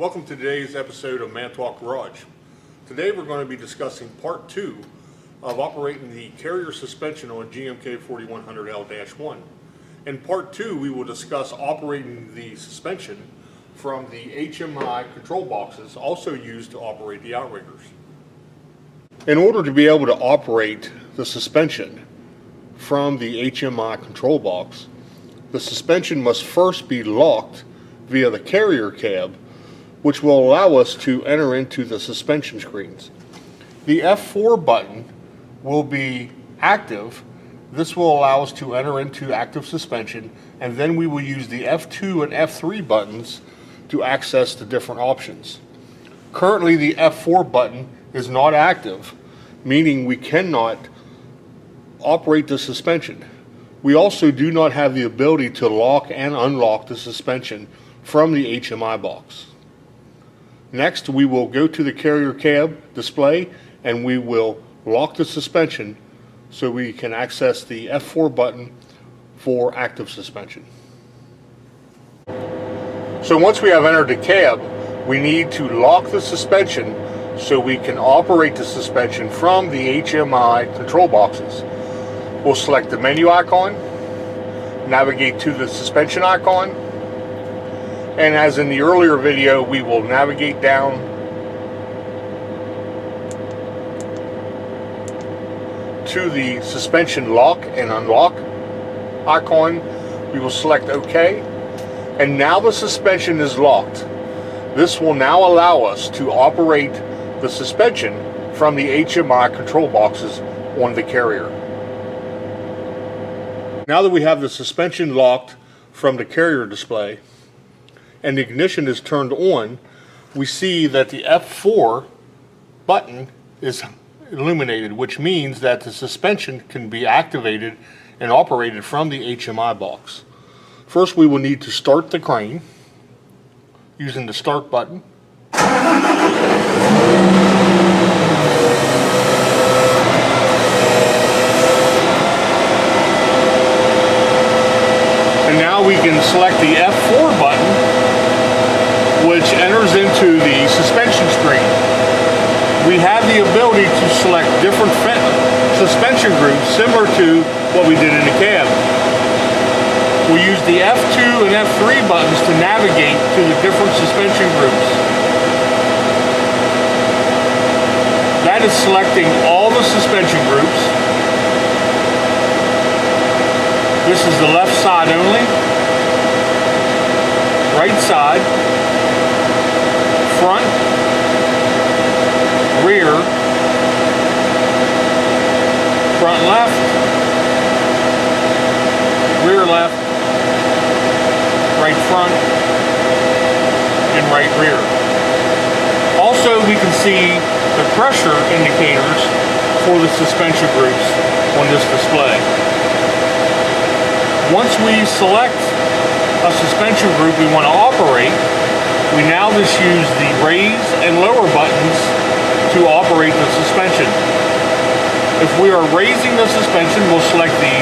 Welcome to today's episode of Man Talk Garage. Today we're going to be discussing part 2 of operating the carrier suspension on GMK 4100L-1. In part 2 we will discuss operating the suspension from the HDMI control boxes also used to operate the outriggers. In order to be able to operate the suspension from the HDMI control box, the suspension must first be locked via the carrier cab, which will allow us to enter into the suspension screens. The F4 button will be active. This will allow us to enter into active suspension, and then we will use the F2 and F3 buttons to access the different options. Currently the F4 button is not active, meaning we cannot operate the suspension. We also do not have the ability to lock and unlock the suspension from the HDMI box. Next, we will go to the carrier cab display and we will lock the suspension so we can access the F4 button for active suspension. So once we have entered the cab, we need to lock the suspension so we can operate the suspension from the HDMI control boxes. We'll select the menu icon, navigate to the suspension icon, and as in the earlier video, we will navigate down to the suspension lock and unlock icon. We will select OK, and now the suspension is locked. This will now allow us to operate the suspension from the HDMI control boxes on the carrier. Now that we have the suspension locked from the carrier display and the ignition is turned on, we see that the F4 button is illuminated, which means that the suspension can be activated and operated from the HDMI box. First, we will need to start the crane using the start button. And now we can select the F4 button, which enters into the suspension screen. We have the ability to select different suspension groups similar to what we did in the cab. We use the F2 and F3 buttons to navigate to the different suspension groups. That is selecting all the suspension groups. This is the left side only, right side, front, rear, front left, rear left, right front, and right rear. Also, we can see the pressure indicators for the suspension groups on this display. Once we select a suspension group we want to operate, we now just use the raise and lower buttons to operate the suspension. If we are raising the suspension, we'll select the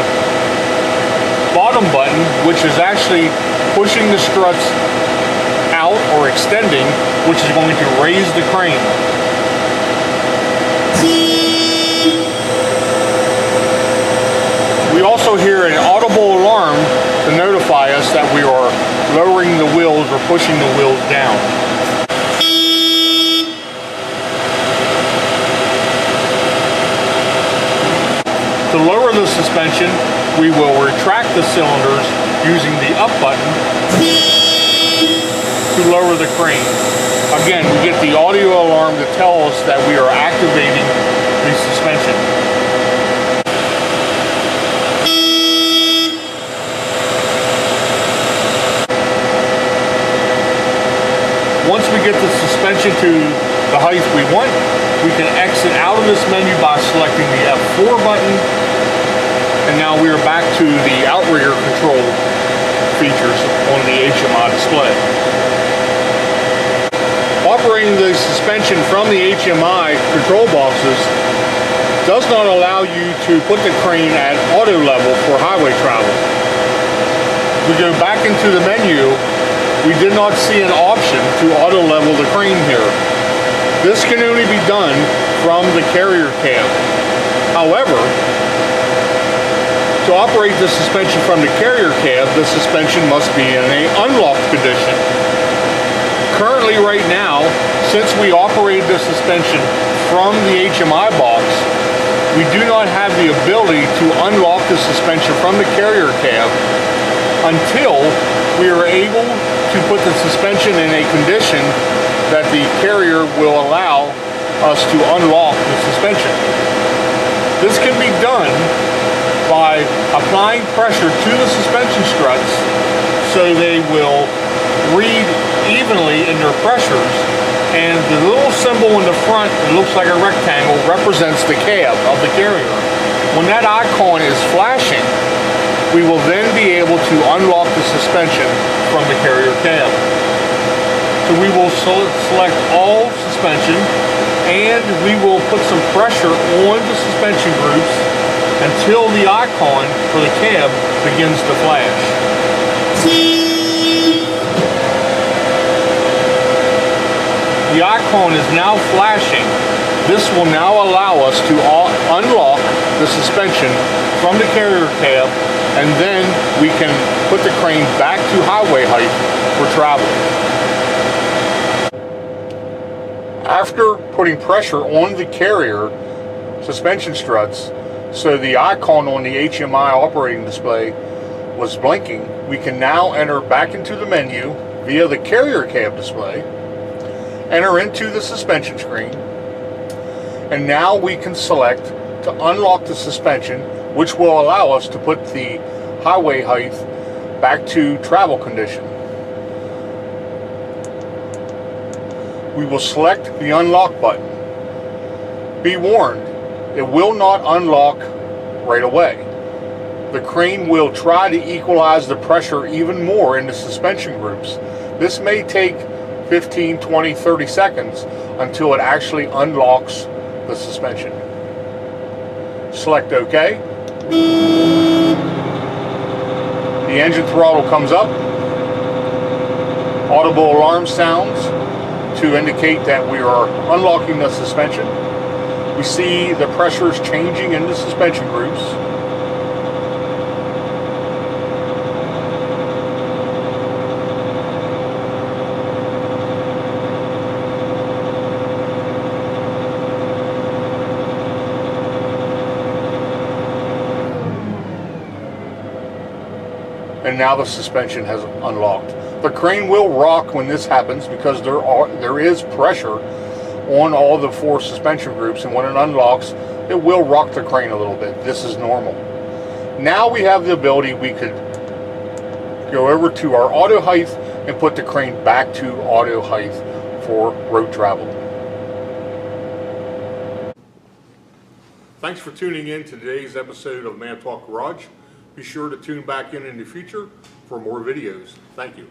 bottom button, which is actually pushing the struts out or extending, which is going to raise the crane. We also hear an audible alarm to notify us that we are lowering the wheels or pushing the wheels down. To lower the suspension, we will retract the cylinders using the up button to lower the crane. Again, we get the audio alarm to tell us that we are activating the suspension. Once we get the suspension to the height we want, we can exit out of this menu by selecting the F4 button, and now we are back to the outrigger control features on the HDMI display. Operating the suspension from the HDMI control boxes does not allow you to put the crane at auto level for highway travel. We go back into the menu we did not see an option to auto level the crane here. This can only be done from the carrier cab. However, to operate the suspension from the carrier cab, the suspension must be in an unlocked condition. Currently, right now, since we operated the suspension from the HMI box, we do not have the ability to unlock the suspension from the carrier cab until we are able to put the suspension in a condition that the carrier will allow us to unlock the suspension. This can be done by applying pressure to the suspension struts so they will read evenly in their pressures, and the little symbol in the front that looks like a rectangle represents the cab of the carrier. When that icon is flashing, we will then be able to unlock the suspension from the carrier cab. So we will select all suspension, and we will put some pressure on the suspension groups until the icon for the cab begins to flash. The icon is now flashing. This will now allow us to unlock the suspension from the carrier cab, and then we can put the crane back to highway height for travel. After putting pressure on the carrier suspension struts, so the icon on the HMI operating display was blinking, we can now enter back into the menu via the carrier cab display, enter into the suspension screen, and now we can select to unlock the suspension, which will allow us to put the highway height back to travel condition. We will select the unlock button. Be warned, it will not unlock right away. The crane will try to equalize the pressure even more in the suspension groups. This may take 15, 20, 30 seconds until it actually unlocks the suspension. Select OK. The engine throttle comes up. Audible alarm sounds to indicate that we are unlocking the suspension. We see the pressures changing in the suspension groups. And now the suspension has unlocked. The crane will rock when this happens because there is pressure on all the four suspension groups, and when it unlocks, it will rock the crane a little bit. This is normal. Now we have the ability, we could go over to our auto height and put the crane back to auto height for road travel. Thanks for tuning in to today's episode of Man Talk Garage. Be sure to tune back in the future for more videos. Thank you.